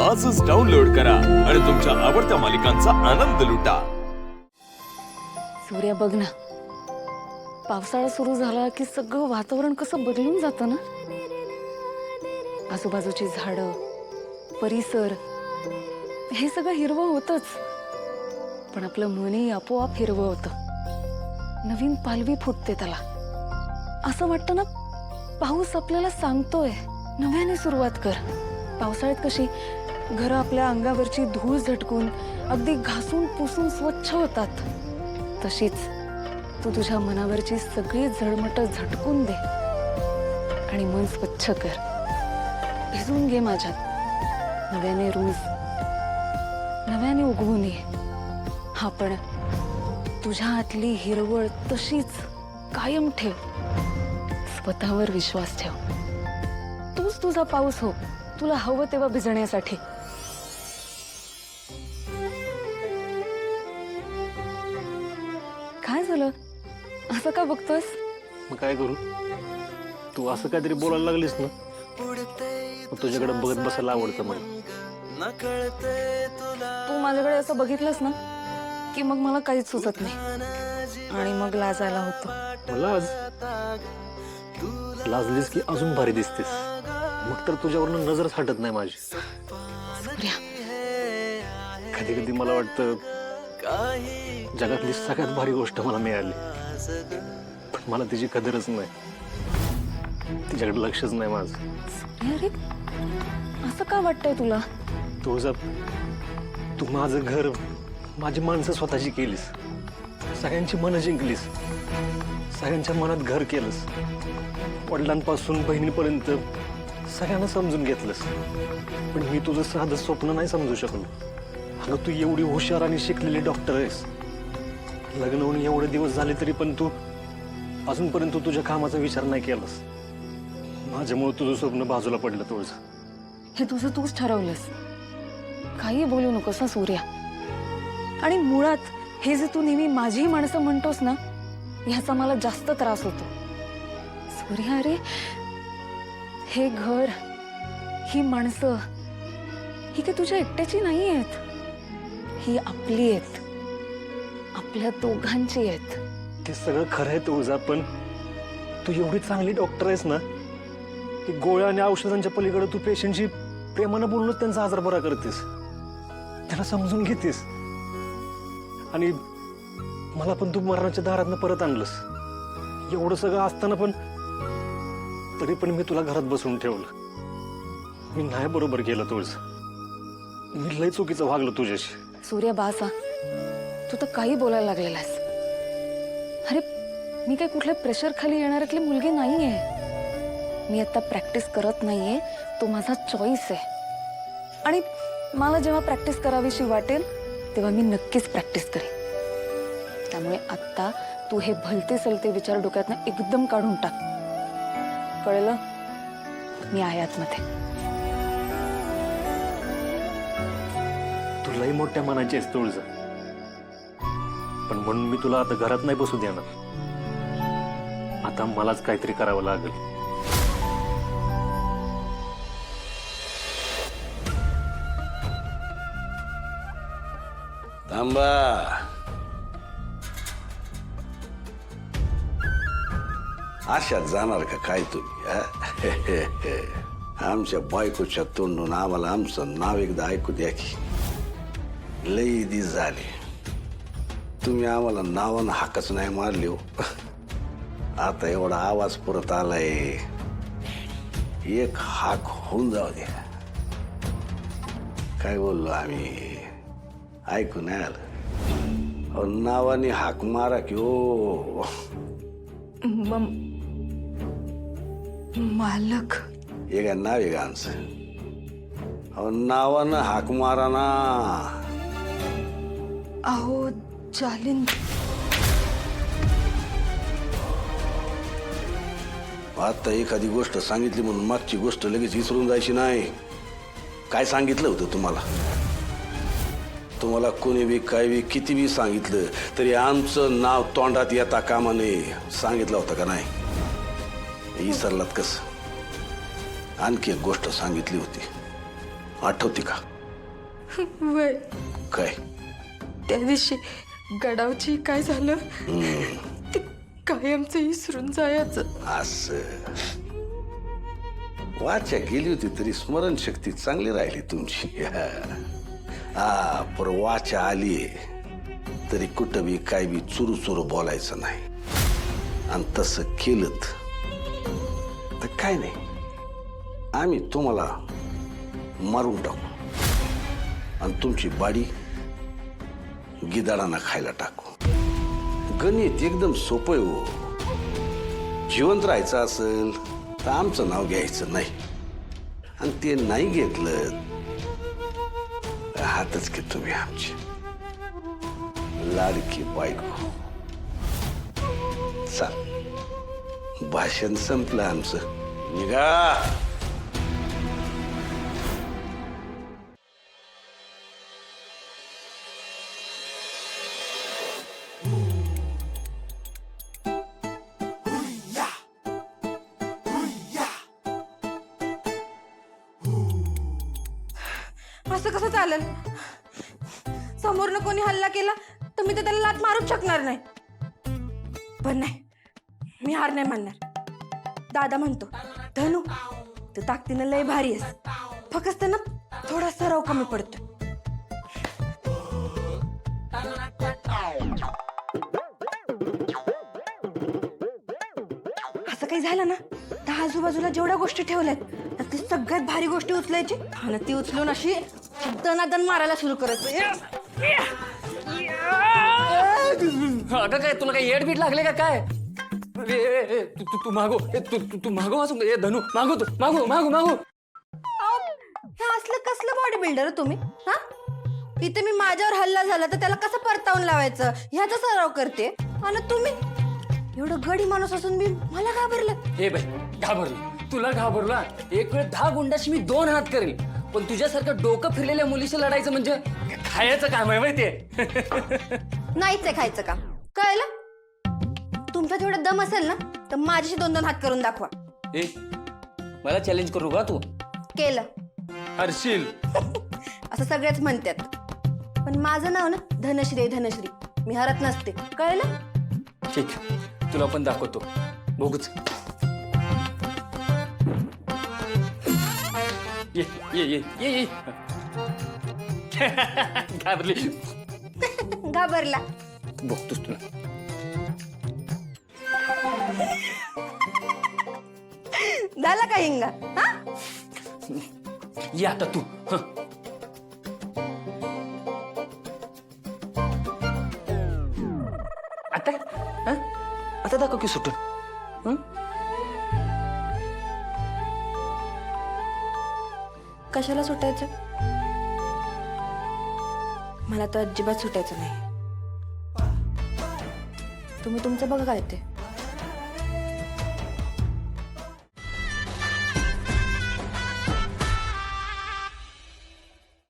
आजच डाउनलोड करा आणि तुमच्या आवडत्या मालिकांचा आनंद लुटा। सूर्या बघ ना, पावसाळा सुरू झाला की सगळं वातावरण कसं बदलून जातं ना। आजूबाजूची झाडं, परिसर हे सगळं हिरवं होतच, पण आपलं मनही आपोआप हिरवं होतं। नवीन पालवी फुटते त्याला। असं वाटतं ना, पाऊस आपल्याला सांगतोय नव्याने सुरुवात कर। पावसाळ्यात कशी घरं आपल्या अंगावरची धूळ झटकून अगदी घासून पुसून स्वच्छ होतात, तशीच तू तुझ्या मनावरची सगळी झळमट झटकून दे आणि मन स्वच्छ कर। भिजून घे माझ्यात, नव्याने रोज नव्याने उगवून ये। हा, पण तुझ्या आतली हिरवळ तशीच कायम ठेव। स्वतःवर विश्वास ठेव। तूच तुझा पाऊस हो, तुला हवं तेव्हा भिजण्यासाठी। काय झालं, असं का बघतोस? मग काय करू, तू असं काहीतरी बोलायला लागलीस ना, तुझ्याकडे बघत बसायला आवडतं मला। तू माझ्याकडे असं बघितलंस ना की मग मला काहीच सुचत नाही आणि मग लाजायला होतं। मला लाजलीस की अजून भारी दिसतेस, मग तर तुझ्यावरनं नजरच हटत नाही माझी। सूर्या, कधी कधी मला वाटतं जगातली सगळ्यात भारी गोष्ट मला मिळाली, पण मला तिची कदरच नाही, तिच्याकडे लक्षच नाही माझं। अरे असं का वाटतंय तुला? तू माझं घर, माझी माणसं स्वतःची केलीस, सगळ्यांची मनं जिंकलीस, सगळ्यांच्या मनात घर केलंस, वडिलांपासून बहिणीपर्यंत सगळ्यांना समजून घेतलंस, पण मी तुझं साधं स्वप्न नाही समजू शकलो। अगं, तू एवढी हुशार आणि शिकलेली डॉक्टर आहेस, लग्न होऊन एवढे दिवस झाले तरी पण तू अजूनपर्यंत तुझ्या कामाचा विचार नाही केलास। माझ्यामुळे तुझं स्वप्न बाजूला पडलं। तुझं हे तुझं तूच ठरवलंस, काही बोलू नकोस ना सूर्या। आणि मुळात हे जे तू नेहमी माझी माणसं म्हणतोस ना, ह्याचा मला जास्त त्रास होतो। सूर्या, अरे हे घर, ही माणसं, ही काही तुझ्या एकट्याची नाही आहेत, ही आपली आहेत, आपल्या दोघांची आहेत। ते सगळं खरं आहे तुझं, पण तू एवढी चांगली डॉक्टर आहेस ना की गोळ्या आणि औषधांच्या पलीकडे तू पेशंटशी प्रेमानं बोलूनच त्यांचा आजार बरा करतेस, त्याला समजून घेतेस। आणि मला पण तू मरणाच्या दारातनं परत आणलंस। एवढं सगळं असताना पण तरी पण मी तुला घरात बसवून ठेवलं। मी नाही बरोबर केलं तुझं, मी लय चुकीचं वागलो तुझ्याशी। सूर्या बासा, तू तर काही बोलायला लागलेलास। अरे मी काही कुठल्या प्रेशर खाली येणाऱ्यातली मुलगी नाहीये। मी आता प्रॅक्टिस करत नाहीये, तो माझा चॉईस आहे। आणि मला जेव्हा प्रॅक्टिस करावीशी वाटेल तेव्हा मी नक्कीच प्रॅक्टिस करेन। त्यामुळे आता तू हे भलते सलते विचार डोक्यातनं एकदम काढून टाक, कळलं? मी आहे आतमध्ये। तू लई मोठ्या मनाची आहेस तुळजा, पण म्हणून मी तुला आता घरात नाही बसू देणार। आता मलाच काहीतरी करावं लागेल। थांबा, अशात जाणार का काय तुम्ही? आमच्या बायकोच्या तोंडून आम्हाला आमचं नाव एकदा ऐकू द्या की। लई दिस झाले तुम्ही आम्हाला नावानं हाकच नाही मारली हो। आता एवढा आवाज परत आलाय, एक हाक होऊन जाऊ द्या। काय बोललो आम्ही, ऐकू नाही आलं? अहो, नावाने हाक मारा की हो। मालक, हे काय नाव आहे का आमचं? अहो, नावानं हाक मारा ना। अहो जालिंद, आता एखादी गोष्ट सांगितली म्हणून मागची गोष्ट लगेच विसरून जायची नाही। काय सांगितलं होतं तुम्हाला? तुम्हाला कोणी बी काय बी किती बी सांगितलं तरी आमचं नाव तोंडात येता कामा नये सांगितलं होतं का नाही? विसरलात कसं? आणखी एक गोष्ट सांगितली होती, आठवते का? वय काय? त्या दिवशी गडावची काय झालं ते कायमचं विसरून जायचं. असं वाचा गेली होती तरी स्मरणशक्ती चांगली राहिली तुमची. हा पर वाचा आली तरी कुठं बी काय बी चुरू चुरू बोलायचं नाही. आणि तसं केलं तर काय नाही, आम्ही तुम्हाला मारून टाकू आणि तुमची बाडी गिदाडांना खायला टाकू. गणित एकदम सोपं आहे हो. जिवंत राहायचं असेल तर आमचं नाव घ्यायचं नाही, आणि ते नाही घेतलं हातच की तुम्ही आमची लाडकी बायको. चाल, भाषण संपलं आमचं, निघा. असं कसं चालेल? समोरनं कोणी हल्ला केला तर मी तर त्याला लात मारूच शकणार नाही. पण नाही, मी हार नाही मानणार. दादा म्हणतो, धनू तू ताकदीनं लय भारी आहेस, फक्त ना थोडा सराव कमी पडतो. असं काही झालं ना तर आजूबाजूला जेवढ्या गोष्टी ठेवल्यात तर ती सगळ्यात भारी गोष्टी उचलायची आणि ती उचलून अशी दनादन मारायला सुरू करायचं. अगं काय तुला काय येड बीट लागले का काय? तू मागो, तू मागो वाचून. धनू मागो, तू मागो मागो मागो. हे असलं कसलं बॉडी बिल्डर तुम्ही? हा, इथे मी माझ्यावर हल्ला झाला तर त्याला कसं परतावून लावायचं ह्याचा सराव करते, आणि तुम्ही एवढं गडी माणूस असून मी मला घाबरलं. हे बाई घाबरलो, तुला घाबरला. एक वेळ 10 गुंडाशी मी 2 हात करेल, पण तुझ्यासारखं डोकं फिरलेल्या मुलीशी लढायचं म्हणजे खायचं काम आहे माहितीये. नाहीच आहे खायचं काम, कळलं? तुमचा तेवढा दम असेल ना तर माझ्याशी 2-2 हात करून दाखवा. ए मला चॅलेंज करू का तू? केलं हरशील. असं सगळेच म्हणतात, पण माझं नाव ना धनश्री आहे, धनश्री. मी हरत नसते, कळलं? ठीक, तुला पण दाखवतो, बघूच. ये ये ये ये ये. घाबरली. घाबरला. बघतोस तुला. झाला का हिंगा? हा, ये आता तू. आता आता दाखव की सुटून. कशाला सुटायचं? मला तर अजिबात सुटायचं नाही. तुम्ही तुमचं बघा काय ते.